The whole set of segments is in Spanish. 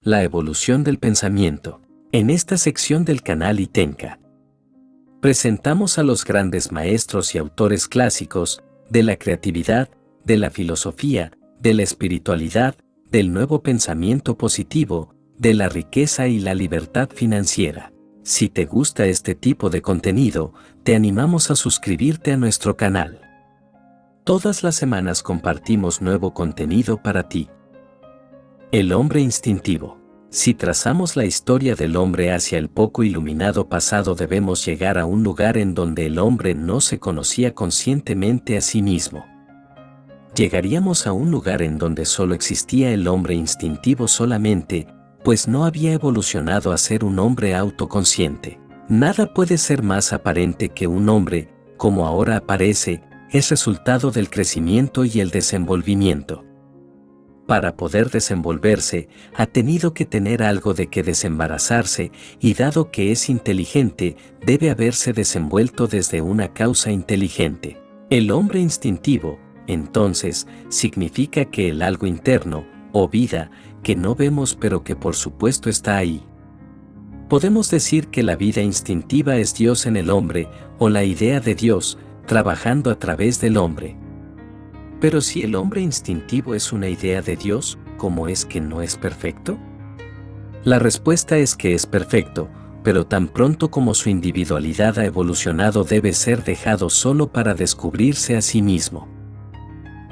la evolución del pensamiento. En esta sección del canal Itenca, presentamos a los grandes maestros y autores clásicos de la creatividad, de la filosofía, de la espiritualidad, del nuevo pensamiento positivo, de la riqueza y la libertad financiera. Si te gusta este tipo de contenido, te animamos a suscribirte a nuestro canal. Todas las semanas compartimos nuevo contenido para ti. El hombre instintivo. Si trazamos la historia del hombre hacia el poco iluminado pasado, debemos llegar a un lugar en donde el hombre no se conocía conscientemente a sí mismo. Llegaríamos a un lugar en donde solo existía el hombre instintivo solamente, pues no había evolucionado a ser un hombre autoconsciente. Nada puede ser más aparente que un hombre, como ahora aparece, es resultado del crecimiento y el desenvolvimiento. Para poder desenvolverse, ha tenido que tener algo de que desembarazarse, y dado que es inteligente, debe haberse desenvuelto desde una causa inteligente. El hombre instintivo, entonces, significa que el algo interno, o vida, que no vemos pero que por supuesto está ahí. Podemos decir que la vida instintiva es Dios en el hombre, o la idea de Dios, trabajando a través del hombre. Pero si el hombre instintivo es una idea de Dios, ¿cómo es que no es perfecto? La respuesta es que es perfecto, pero tan pronto como su individualidad ha evolucionado debe ser dejado solo para descubrirse a sí mismo.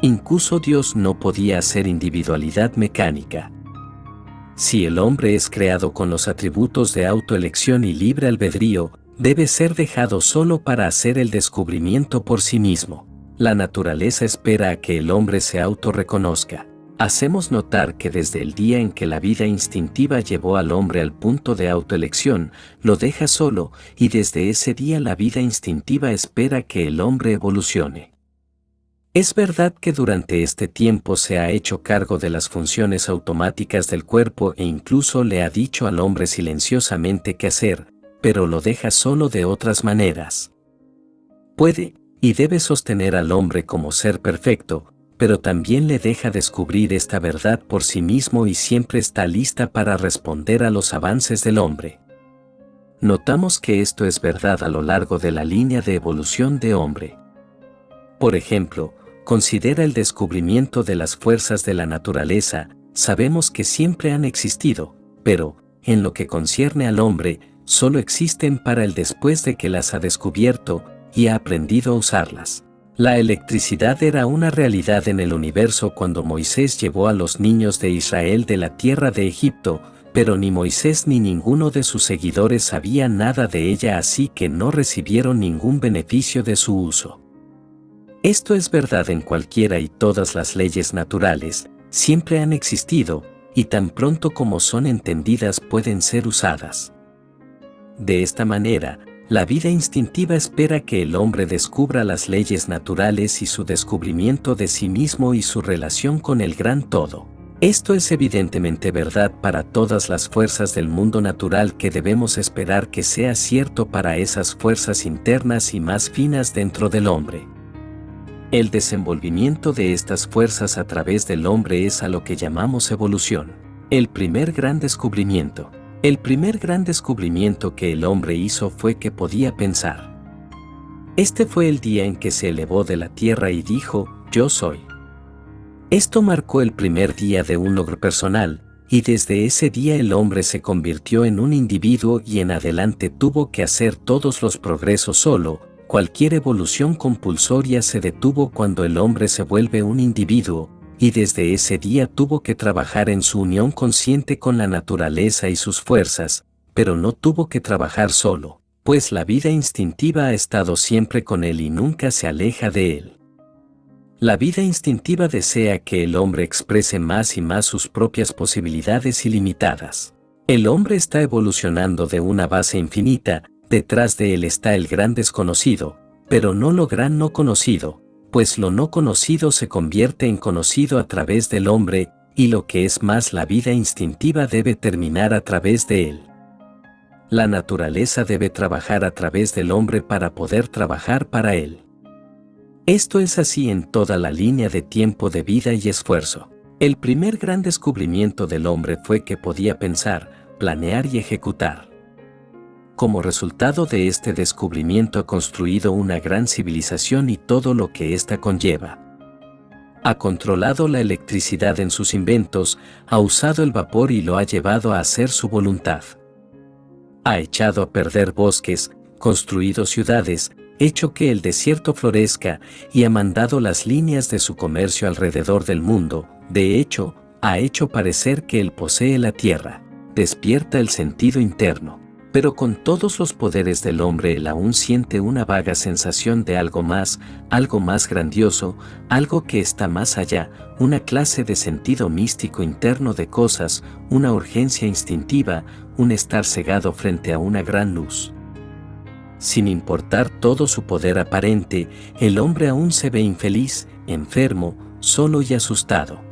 Incluso Dios no podía hacer individualidad mecánica. Si el hombre es creado con los atributos de autoelección y libre albedrío, debe ser dejado solo para hacer el descubrimiento por sí mismo. La naturaleza espera a que el hombre se autorreconozca. Hacemos notar que desde el día en que la vida instintiva llevó al hombre al punto de autoelección, lo deja solo, y desde ese día la vida instintiva espera que el hombre evolucione. Es verdad que durante este tiempo se ha hecho cargo de las funciones automáticas del cuerpo e incluso le ha dicho al hombre silenciosamente qué hacer, pero lo deja solo de otras maneras. Puede y debe sostener al hombre como ser perfecto, pero también le deja descubrir esta verdad por sí mismo y siempre está lista para responder a los avances del hombre. Notamos que esto es verdad a lo largo de la línea de evolución de hombre. Por ejemplo, considera el descubrimiento de las fuerzas de la naturaleza. Sabemos que siempre han existido, pero, en lo que concierne al hombre, solo existen para él después de que las ha descubierto y ha aprendido a usarlas. La electricidad era una realidad en el universo cuando Moisés llevó a los niños de Israel de la tierra de Egipto, pero ni Moisés ni ninguno de sus seguidores sabía nada de ella, así que no recibieron ningún beneficio de su uso. Esto es verdad en cualquiera y todas las leyes naturales, siempre han existido, y tan pronto como son entendidas pueden ser usadas. De esta manera, la vida instintiva espera que el hombre descubra las leyes naturales y su descubrimiento de sí mismo y su relación con el gran todo. Esto es evidentemente verdad para todas las fuerzas del mundo natural, que debemos esperar que sea cierto para esas fuerzas internas y más finas dentro del hombre. El desenvolvimiento de estas fuerzas a través del hombre es a lo que llamamos evolución. El primer gran descubrimiento. El primer gran descubrimiento que el hombre hizo fue que podía pensar. Este fue el día en que se elevó de la tierra y dijo, yo soy. Esto marcó el primer día de un logro personal, y desde ese día el hombre se convirtió en un individuo y en adelante tuvo que hacer todos los progresos solo. Cualquier evolución compulsoria se detuvo cuando el hombre se vuelve un individuo, y desde ese día tuvo que trabajar en su unión consciente con la naturaleza y sus fuerzas, pero no tuvo que trabajar solo, pues la vida instintiva ha estado siempre con él y nunca se aleja de él. La vida instintiva desea que el hombre exprese más y más sus propias posibilidades ilimitadas. El hombre está evolucionando de una base infinita, detrás de él está el gran desconocido, pero no lo gran no conocido, pues lo no conocido se convierte en conocido a través del hombre, y lo que es más, la vida instintiva debe terminar a través de él. La naturaleza debe trabajar a través del hombre para poder trabajar para él. Esto es así en toda la línea de tiempo de vida y esfuerzo. El primer gran descubrimiento del hombre fue que podía pensar, planear y ejecutar. Como resultado de este descubrimiento ha construido una gran civilización y todo lo que ésta conlleva. Ha controlado la electricidad en sus inventos, ha usado el vapor y lo ha llevado a hacer su voluntad. Ha echado a perder bosques, construido ciudades, hecho que el desierto florezca y ha mandado las líneas de su comercio alrededor del mundo. De hecho, ha hecho parecer que él posee la tierra, despierta el sentido interno. Pero con todos los poderes del hombre él aún siente una vaga sensación de algo más grandioso, algo que está más allá, una clase de sentido místico interno de cosas, una urgencia instintiva, un estar cegado frente a una gran luz. Sin importar todo su poder aparente, el hombre aún se ve infeliz, enfermo, solo y asustado.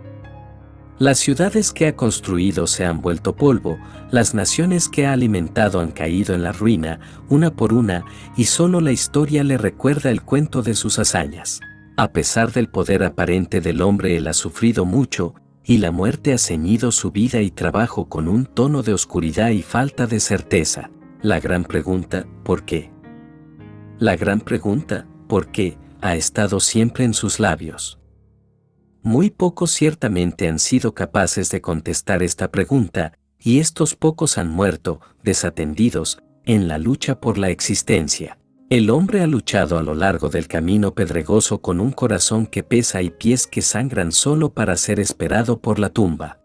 Las ciudades que ha construido se han vuelto polvo, las naciones que ha alimentado han caído en la ruina, una por una, y solo la historia le recuerda el cuento de sus hazañas. A pesar del poder aparente del hombre, él ha sufrido mucho, y la muerte ha ceñido su vida y trabajo con un tono de oscuridad y falta de certeza. La gran pregunta, ¿por qué? La gran pregunta, ¿por qué?, ha estado siempre en sus labios. Muy pocos ciertamente han sido capaces de contestar esta pregunta, y estos pocos han muerto, desatendidos, en la lucha por la existencia. El hombre ha luchado a lo largo del camino pedregoso con un corazón que pesa y pies que sangran solo para ser esperado por la tumba.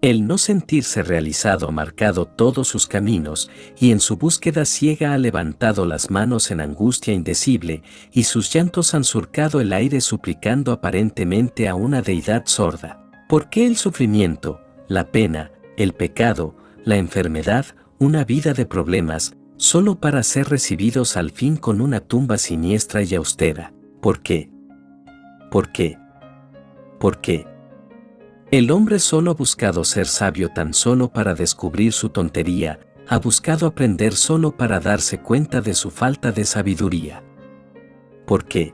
El no sentirse realizado ha marcado todos sus caminos, y en su búsqueda ciega ha levantado las manos en angustia indecible, y sus llantos han surcado el aire suplicando aparentemente a una deidad sorda. ¿Por qué el sufrimiento, la pena, el pecado, la enfermedad, una vida de problemas, solo para ser recibidos al fin con una tumba siniestra y austera? ¿Por qué? ¿Por qué? ¿Por qué? El hombre solo ha buscado ser sabio tan solo para descubrir su tontería, ha buscado aprender solo para darse cuenta de su falta de sabiduría. ¿Por qué?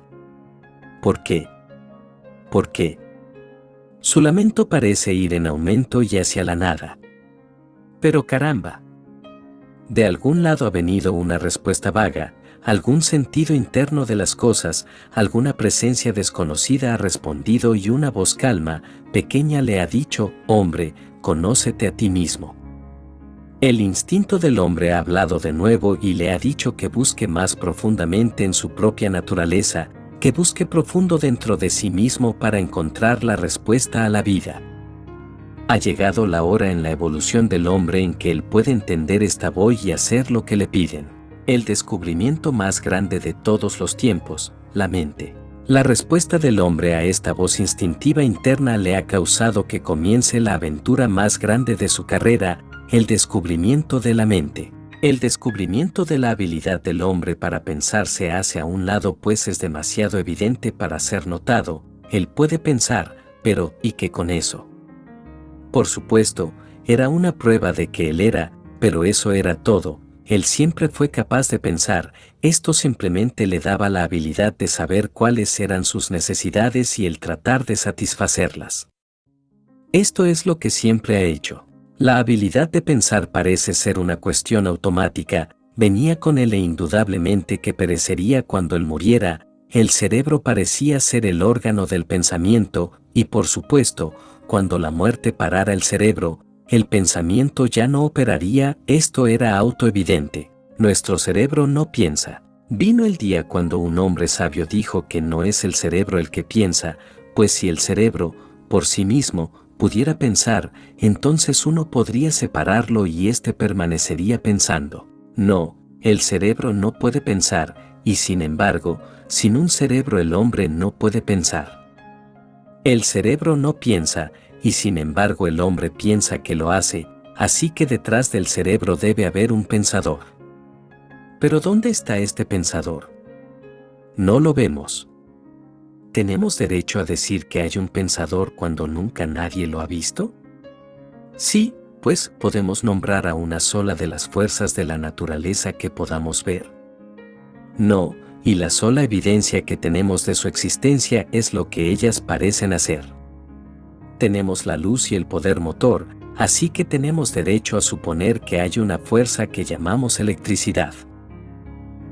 ¿Por qué? ¿Por qué? Su lamento parece ir en aumento y hacia la nada. Pero caramba. De algún lado ha venido una respuesta vaga, algún sentido interno de las cosas, alguna presencia desconocida ha respondido y una voz calma, pequeña le ha dicho, hombre, conócete a ti mismo. El instinto del hombre ha hablado de nuevo y le ha dicho que busque más profundamente en su propia naturaleza, que busque profundo dentro de sí mismo para encontrar la respuesta a la vida. Ha llegado la hora en la evolución del hombre en que él puede entender esta voz y hacer lo que le piden. El descubrimiento más grande de todos los tiempos, la mente. La respuesta del hombre a esta voz instintiva interna le ha causado que comience la aventura más grande de su carrera, el descubrimiento de la mente. El descubrimiento de la habilidad del hombre para pensar se hace a un lado, pues es demasiado evidente para ser notado. Él puede pensar, pero ¿y qué con eso? Por supuesto, era una prueba de que él era, pero eso era todo. Él siempre fue capaz de pensar, esto simplemente le daba la habilidad de saber cuáles eran sus necesidades y el tratar de satisfacerlas. Esto es lo que siempre ha hecho. La habilidad de pensar parece ser una cuestión automática, venía con él e indudablemente que perecería cuando él muriera. El cerebro parecía ser el órgano del pensamiento, y por supuesto, cuando la muerte parara el cerebro, el pensamiento ya no operaría. Esto era autoevidente. Nuestro cerebro no piensa. Vino el día cuando un hombre sabio dijo que no es el cerebro el que piensa, pues si el cerebro, por sí mismo, pudiera pensar, entonces uno podría separarlo y éste permanecería pensando. No, el cerebro no puede pensar, y sin embargo, sin un cerebro el hombre no puede pensar. El cerebro no piensa, y sin embargo el hombre piensa que lo hace, así que detrás del cerebro debe haber un pensador. Pero ¿dónde está este pensador? No lo vemos. ¿Tenemos derecho a decir que hay un pensador cuando nunca nadie lo ha visto? Sí, pues podemos nombrar a una sola de las fuerzas de la naturaleza que podamos ver. No, y la sola evidencia que tenemos de su existencia es lo que ellas parecen hacer. tenemos la luz y el poder motor, así que tenemos derecho a suponer que hay una fuerza que llamamos electricidad.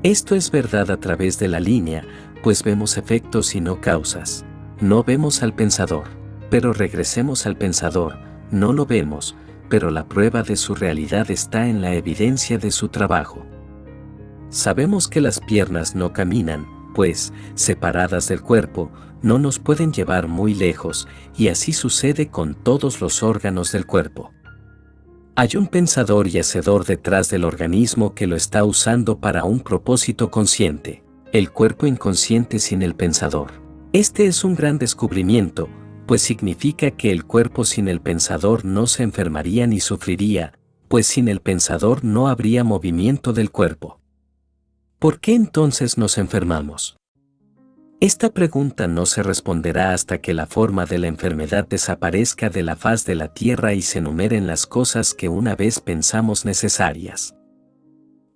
Esto es verdad a través de la línea, pues vemos efectos y no causas. No vemos al pensador. Pero regresemos al pensador, no lo vemos, pero la prueba de su realidad está en la evidencia de su trabajo. Sabemos que las piernas no caminan, pues, separadas del cuerpo, no nos pueden llevar muy lejos, y así sucede con todos los órganos del cuerpo. Hay un pensador y hacedor detrás del organismo que lo está usando para un propósito consciente, el cuerpo inconsciente sin el pensador. Este es un gran descubrimiento, pues significa que el cuerpo sin el pensador no se enfermaría ni sufriría, pues sin el pensador no habría movimiento del cuerpo. ¿Por qué entonces nos enfermamos? Esta pregunta no se responderá hasta que la forma de la enfermedad desaparezca de la faz de la tierra y se enumeren las cosas que una vez pensamos necesarias.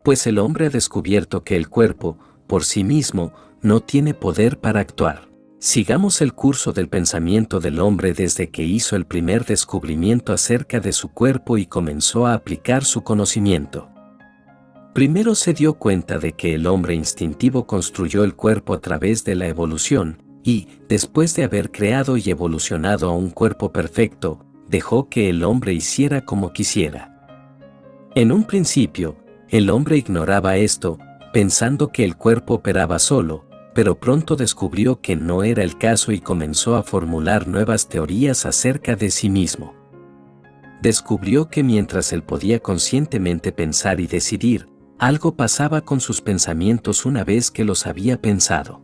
Pues el hombre ha descubierto que el cuerpo, por sí mismo, no tiene poder para actuar. Sigamos el curso del pensamiento del hombre desde que hizo el primer descubrimiento acerca de su cuerpo y comenzó a aplicar su conocimiento. Primero se dio cuenta de que el hombre instintivo construyó el cuerpo a través de la evolución, y, después de haber creado y evolucionado a un cuerpo perfecto, dejó que el hombre hiciera como quisiera. En un principio, el hombre ignoraba esto, pensando que el cuerpo operaba solo, pero pronto descubrió que no era el caso y comenzó a formular nuevas teorías acerca de sí mismo. Descubrió que mientras él podía conscientemente pensar y decidir, algo pasaba con sus pensamientos una vez que los había pensado.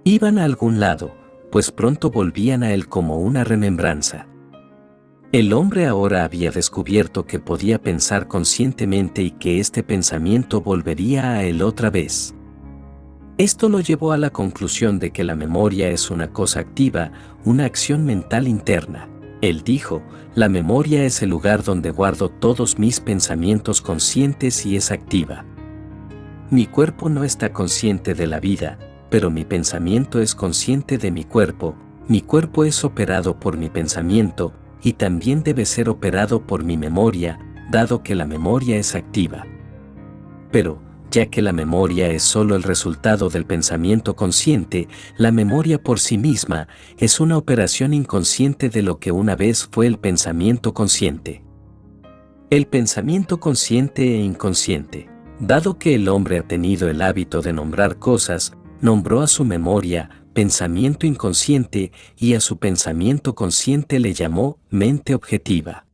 Iban a algún lado, pues pronto volvían a él como una remembranza. El hombre ahora había descubierto que podía pensar conscientemente y que este pensamiento volvería a él otra vez. Esto lo llevó a la conclusión de que la memoria es una cosa activa, una acción mental interna. Él dijo, la memoria es el lugar donde guardo todos mis pensamientos conscientes y es activa. Mi cuerpo no está consciente de la vida, pero mi pensamiento es consciente de mi cuerpo es operado por mi pensamiento, y también debe ser operado por mi memoria, dado que la memoria es activa. Pero, ya que la memoria es solo el resultado del pensamiento consciente, la memoria por sí misma es una operación inconsciente de lo que una vez fue el pensamiento consciente. El pensamiento consciente e inconsciente. Dado que el hombre ha tenido el hábito de nombrar cosas, nombró a su memoria pensamiento inconsciente y a su pensamiento consciente le llamó mente objetiva.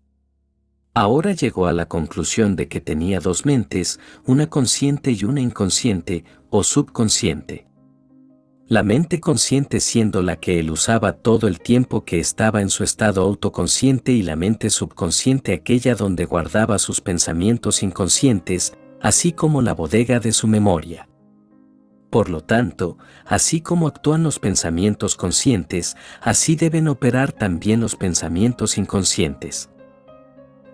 Ahora llegó a la conclusión de que tenía dos mentes, una consciente y una inconsciente, o subconsciente. La mente consciente siendo la que él usaba todo el tiempo que estaba en su estado autoconsciente y la mente subconsciente aquella donde guardaba sus pensamientos inconscientes, así como la bodega de su memoria. Por lo tanto, así como actúan los pensamientos conscientes, así deben operar también los pensamientos inconscientes.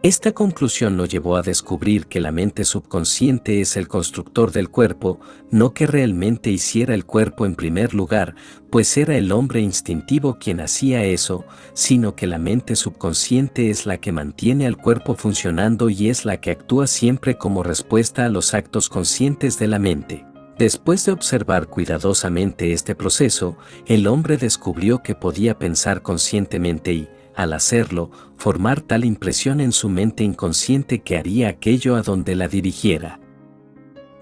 Esta conclusión lo llevó a descubrir que la mente subconsciente es el constructor del cuerpo, no que realmente hiciera el cuerpo en primer lugar, pues era el hombre instintivo quien hacía eso, sino que la mente subconsciente es la que mantiene al cuerpo funcionando y es la que actúa siempre como respuesta a los actos conscientes de la mente. Después de observar cuidadosamente este proceso, el hombre descubrió que podía pensar conscientemente y, al hacerlo, formar tal impresión en su mente inconsciente que haría aquello a donde la dirigiera.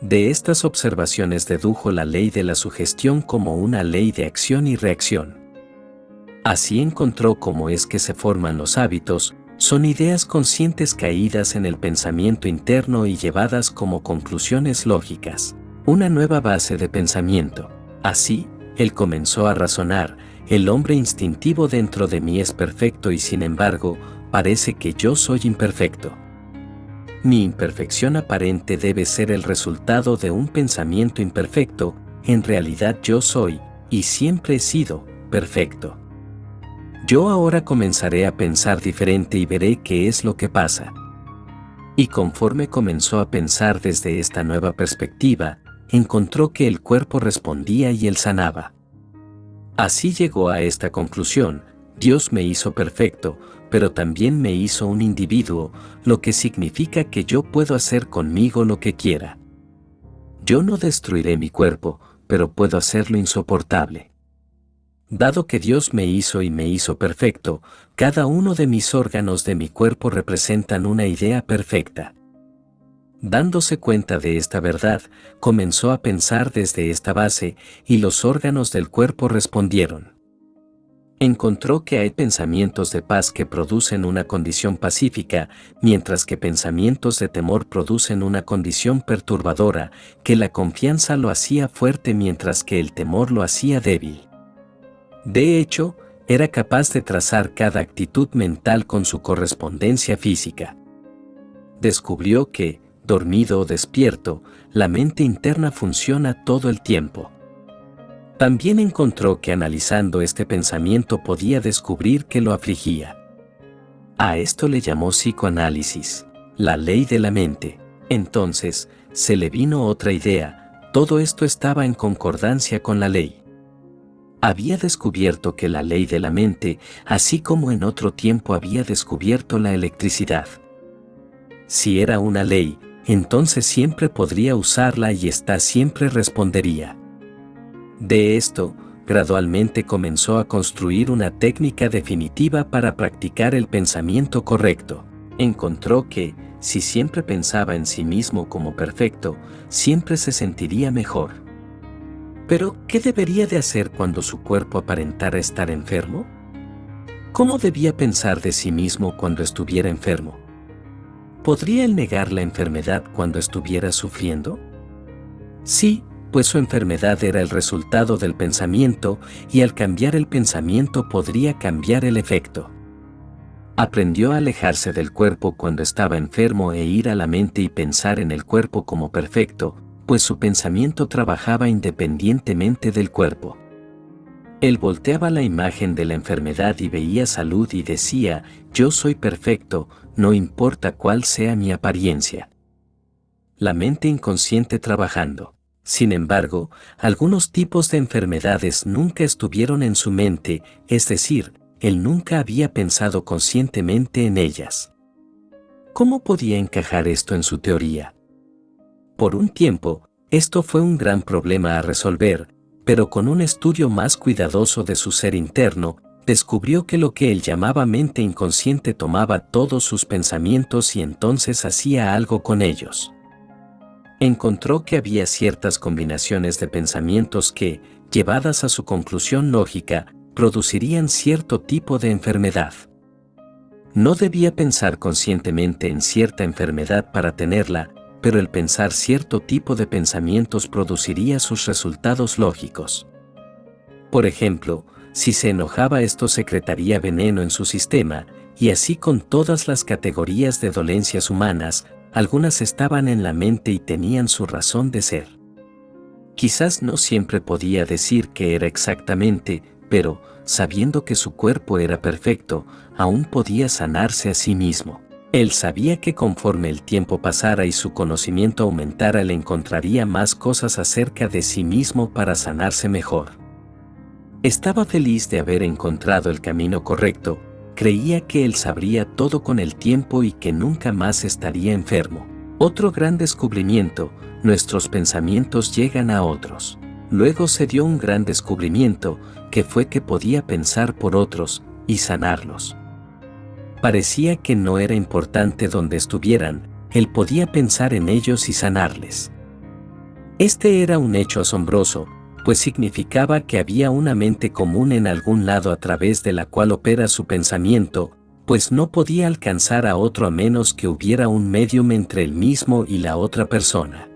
De estas observaciones dedujo la ley de la sugestión como una ley de acción y reacción. Así encontró cómo es que se forman los hábitos, son ideas conscientes caídas en el pensamiento interno y llevadas como conclusiones lógicas, una nueva base de pensamiento. Así, él comenzó a razonar, el hombre instintivo dentro de mí es perfecto y sin embargo, parece que yo soy imperfecto. Mi imperfección aparente debe ser el resultado de un pensamiento imperfecto, en realidad yo soy, y siempre he sido, perfecto. Yo ahora comenzaré a pensar diferente y veré qué es lo que pasa. Y conforme comenzó a pensar desde esta nueva perspectiva, encontró que el cuerpo respondía y él sanaba. Así llegó a esta conclusión, Dios me hizo perfecto, pero también me hizo un individuo, lo que significa que yo puedo hacer conmigo lo que quiera. Yo no destruiré mi cuerpo, pero puedo hacerlo insoportable. Dado que Dios me hizo y me hizo perfecto, cada uno de mis órganos de mi cuerpo representan una idea perfecta. Dándose cuenta de esta verdad, comenzó a pensar desde esta base, y los órganos del cuerpo respondieron. Encontró que hay pensamientos de paz que producen una condición pacífica, mientras que pensamientos de temor producen una condición perturbadora, que la confianza lo hacía fuerte mientras que el temor lo hacía débil. De hecho, era capaz de trazar cada actitud mental con su correspondencia física. Descubrió que, dormido o despierto, la mente interna funciona todo el tiempo. También encontró que analizando este pensamiento podía descubrir que lo afligía. A esto le llamó psicoanálisis, la ley de la mente. Entonces, se le vino otra idea, todo esto estaba en concordancia con la ley. Había descubierto que la ley de la mente, así como en otro tiempo había descubierto la electricidad. Si era una ley, entonces siempre podría usarla y ésta siempre respondería. De esto, gradualmente comenzó a construir una técnica definitiva para practicar el pensamiento correcto. Encontró que, si siempre pensaba en sí mismo como perfecto, siempre se sentiría mejor. Pero, ¿qué debería de hacer cuando su cuerpo aparentara estar enfermo? ¿Cómo debía pensar de sí mismo cuando estuviera enfermo? ¿Podría él negar la enfermedad cuando estuviera sufriendo? Sí, pues su enfermedad era el resultado del pensamiento, y al cambiar el pensamiento podría cambiar el efecto. Aprendió a alejarse del cuerpo cuando estaba enfermo e ir a la mente y pensar en el cuerpo como perfecto, pues su pensamiento trabajaba independientemente del cuerpo. Él volteaba la imagen de la enfermedad y veía salud y decía, yo soy perfecto, no importa cuál sea mi apariencia. La mente inconsciente trabajando. Sin embargo, algunos tipos de enfermedades nunca estuvieron en su mente, es decir, él nunca había pensado conscientemente en ellas. ¿Cómo podía encajar esto en su teoría? Por un tiempo, esto fue un gran problema a resolver, pero con un estudio más cuidadoso de su ser interno, descubrió que lo que él llamaba mente inconsciente tomaba todos sus pensamientos y entonces hacía algo con ellos. Encontró que había ciertas combinaciones de pensamientos que, llevadas a su conclusión lógica, producirían cierto tipo de enfermedad. No debía pensar conscientemente en cierta enfermedad para tenerla, pero el pensar cierto tipo de pensamientos produciría sus resultados lógicos. Por ejemplo, si se enojaba, esto secretaría veneno en su sistema, y así con todas las categorías de dolencias humanas, algunas estaban en la mente y tenían su razón de ser. Quizás no siempre podía decir qué era exactamente, pero, sabiendo que su cuerpo era perfecto, aún podía sanarse a sí mismo. Él sabía que conforme el tiempo pasara y su conocimiento aumentara, le encontraría más cosas acerca de sí mismo para sanarse mejor. Estaba feliz de haber encontrado el camino correcto, creía que él sabría todo con el tiempo y que nunca más estaría enfermo. Otro gran descubrimiento, nuestros pensamientos llegan a otros. Luego se dio un gran descubrimiento, que fue que podía pensar por otros y sanarlos. Parecía que no era importante dónde estuvieran, él podía pensar en ellos y sanarles. Este era un hecho asombroso, pues significaba que había una mente común en algún lado a través de la cual opera su pensamiento, pues no podía alcanzar a otro a menos que hubiera un medium entre él mismo y la otra persona.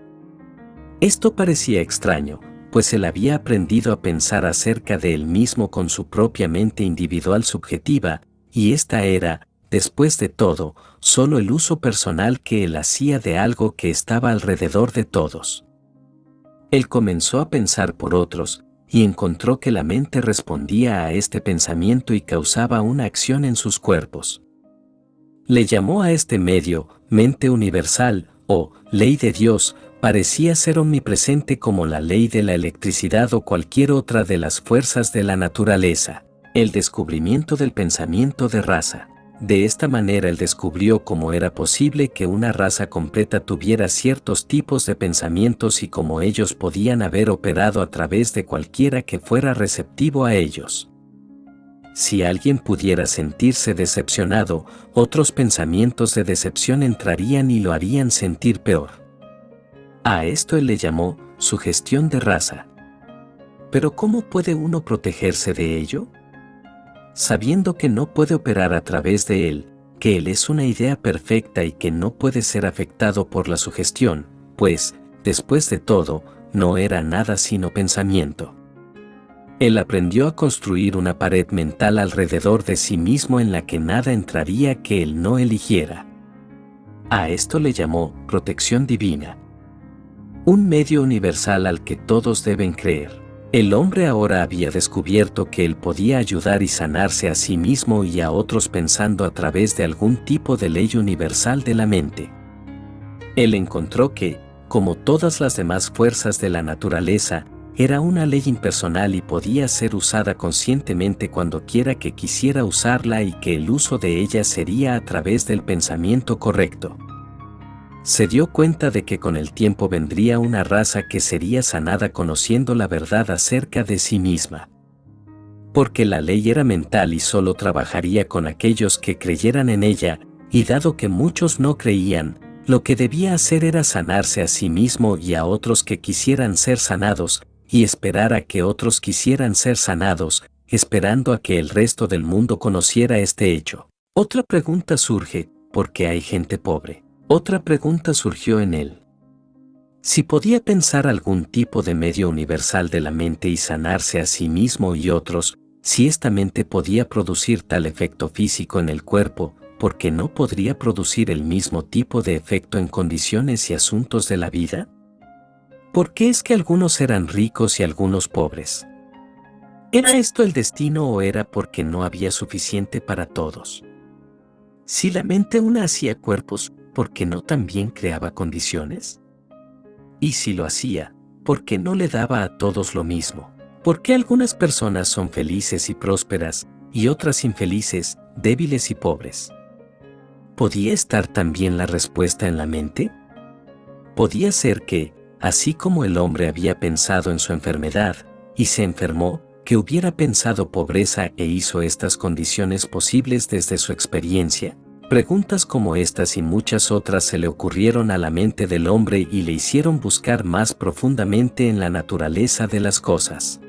Esto parecía extraño, pues él había aprendido a pensar acerca de él mismo con su propia mente individual subjetiva, y esta era, después de todo, solo el uso personal que él hacía de algo que estaba alrededor de todos. Él comenzó a pensar por otros, y encontró que la mente respondía a este pensamiento y causaba una acción en sus cuerpos. Le llamó a este medio, mente universal, o ley de Dios. Parecía ser omnipresente como la ley de la electricidad o cualquier otra de las fuerzas de la naturaleza. El descubrimiento del pensamiento de raza. De esta manera él descubrió cómo era posible que una raza completa tuviera ciertos tipos de pensamientos y cómo ellos podían haber operado a través de cualquiera que fuera receptivo a ellos. Si alguien pudiera sentirse decepcionado, otros pensamientos de decepción entrarían y lo harían sentir peor. A esto él le llamó sugestión de raza. Pero ¿cómo puede uno protegerse de ello? Sabiendo que no puede operar a través de él, que él es una idea perfecta y que no puede ser afectado por la sugestión, pues, después de todo, no era nada sino pensamiento. Él aprendió a construir una pared mental alrededor de sí mismo en la que nada entraría que él no eligiera. A esto le llamó protección divina. Un medio universal al que todos deben creer. El hombre ahora había descubierto que él podía ayudar y sanarse a sí mismo y a otros pensando a través de algún tipo de ley universal de la mente. Él encontró que, como todas las demás fuerzas de la naturaleza, era una ley impersonal y podía ser usada conscientemente cuando quiera que quisiera usarla y que el uso de ella sería a través del pensamiento correcto. Se dio cuenta de que con el tiempo vendría una raza que sería sanada conociendo la verdad acerca de sí misma. Porque la ley era mental y solo trabajaría con aquellos que creyeran en ella, y dado que muchos no creían, lo que debía hacer era sanarse a sí mismo y a otros que quisieran ser sanados, y esperar a que otros quisieran ser sanados, esperando a que el resto del mundo conociera este hecho. Otra pregunta surge, ¿por qué hay gente pobre? Otra pregunta surgió en él. Si podía pensar algún tipo de medio universal de la mente y sanarse a sí mismo y otros, si esta mente podía producir tal efecto físico en el cuerpo, ¿por qué no podría producir el mismo tipo de efecto en condiciones y asuntos de la vida? ¿Por qué es que algunos eran ricos y algunos pobres? ¿Era esto el destino o era porque no había suficiente para todos? Si la mente una hacía cuerpos, ¿por qué no también creaba condiciones? Y si lo hacía, ¿por qué no le daba a todos lo mismo? ¿Por qué algunas personas son felices y prósperas, y otras infelices, débiles y pobres? ¿Podía estar también la respuesta en la mente? Podía ser que, así como el hombre había pensado en su enfermedad, y se enfermó, que hubiera pensado pobreza e hizo estas condiciones posibles desde su experiencia. Preguntas como estas y muchas otras se le ocurrieron a la mente del hombre y le hicieron buscar más profundamente en la naturaleza de las cosas.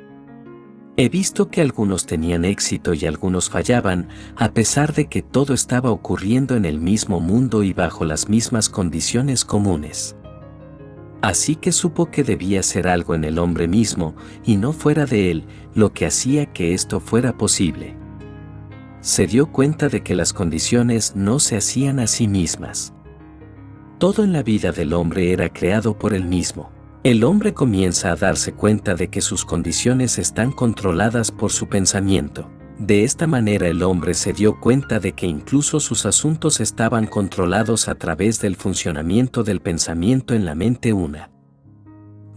He visto que algunos tenían éxito y algunos fallaban, a pesar de que todo estaba ocurriendo en el mismo mundo y bajo las mismas condiciones comunes. Así que supo que debía ser algo en el hombre mismo, y no fuera de él, lo que hacía que esto fuera posible. Se dio cuenta de que las condiciones no se hacían a sí mismas. Todo en la vida del hombre era creado por él mismo. El hombre comienza a darse cuenta de que sus condiciones están controladas por su pensamiento. De esta manera el hombre se dio cuenta de que incluso sus asuntos estaban controlados a través del funcionamiento del pensamiento en la mente una.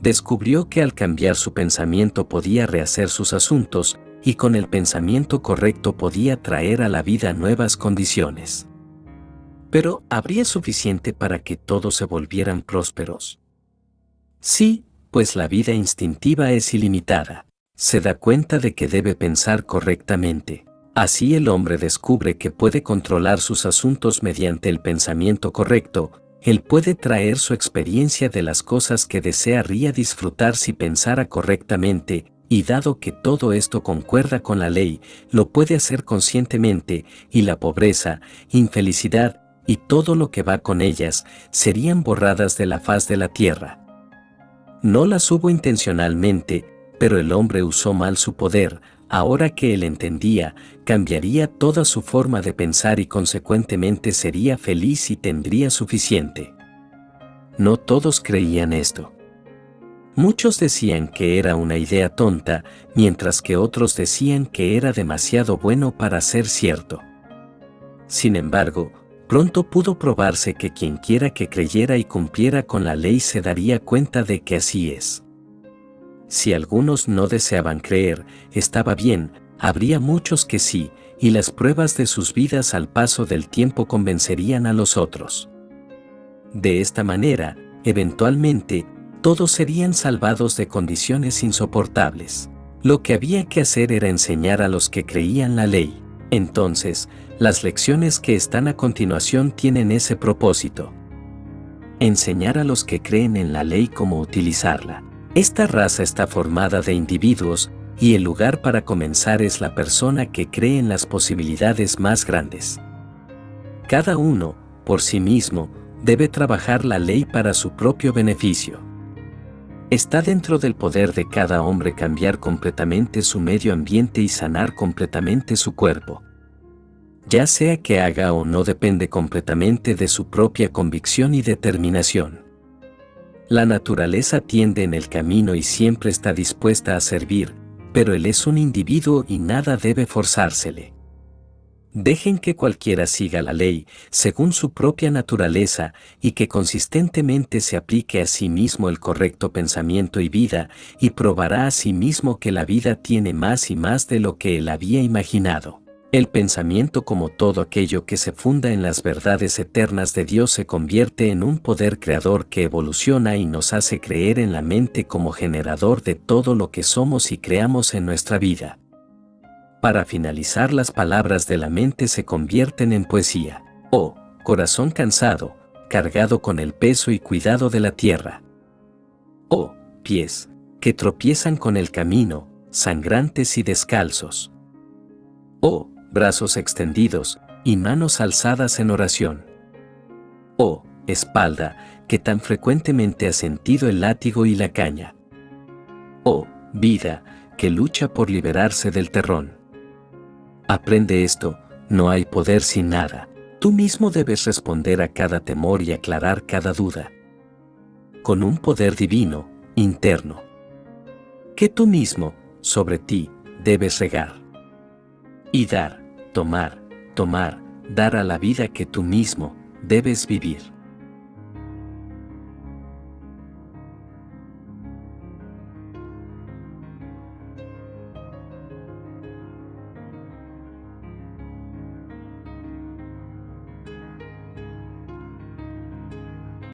Descubrió que al cambiar su pensamiento podía rehacer sus asuntos, y con el pensamiento correcto podía traer a la vida nuevas condiciones. Pero, ¿habría suficiente para que todos se volvieran prósperos? Sí, pues la vida instintiva es ilimitada. Se da cuenta de que debe pensar correctamente. Así el hombre descubre que puede controlar sus asuntos mediante el pensamiento correcto. Él puede traer su experiencia de las cosas que desearía disfrutar si pensara correctamente, y dado que todo esto concuerda con la ley, lo puede hacer conscientemente, y la pobreza, infelicidad, y todo lo que va con ellas, serían borradas de la faz de la tierra. No las hubo intencionalmente, pero el hombre usó mal su poder. Ahora que él entendía, cambiaría toda su forma de pensar y consecuentemente sería feliz y tendría suficiente. No todos creían esto. Muchos decían que era una idea tonta, mientras que otros decían que era demasiado bueno para ser cierto. Sin embargo, pronto pudo probarse que quienquiera que creyera y cumpliera con la ley se daría cuenta de que así es. Si algunos no deseaban creer, estaba bien, habría muchos que sí, y las pruebas de sus vidas al paso del tiempo convencerían a los otros. De esta manera, eventualmente, todos serían salvados de condiciones insoportables. Lo que había que hacer era enseñar a los que creían la ley. Entonces, las lecciones que están a continuación tienen ese propósito. Enseñar a los que creen en la ley cómo utilizarla. Esta raza está formada de individuos, y el lugar para comenzar es la persona que cree en las posibilidades más grandes. Cada uno, por sí mismo, debe trabajar la ley para su propio beneficio. Está dentro del poder de cada hombre cambiar completamente su medio ambiente y sanar completamente su cuerpo. Ya sea que haga o no depende completamente de su propia convicción y determinación. La naturaleza tiende en el camino y siempre está dispuesta a servir, pero él es un individuo y nada debe forzársele. Dejen que cualquiera siga la ley, según su propia naturaleza, y que consistentemente se aplique a sí mismo el correcto pensamiento y vida, y probará a sí mismo que la vida tiene más y más de lo que él había imaginado. El pensamiento, como todo aquello que se funda en las verdades eternas de Dios, se convierte en un poder creador que evoluciona y nos hace creer en la mente como generador de todo lo que somos y creamos en nuestra vida. Para finalizar, las palabras de la mente se convierten en poesía. Oh, corazón cansado, cargado con el peso y cuidado de la tierra. Oh, pies, que tropiezan con el camino, sangrantes y descalzos. Oh, brazos extendidos, y manos alzadas en oración. Oh, espalda, que tan frecuentemente has sentido el látigo y la caña. Oh, vida, que lucha por liberarse del terrón. Aprende esto, no hay poder sin nada. Tú mismo debes responder a cada temor y aclarar cada duda. Con un poder divino, interno. Que tú mismo, sobre ti, debes regar. Y dar, tomar, dar a la vida que tú mismo debes vivir.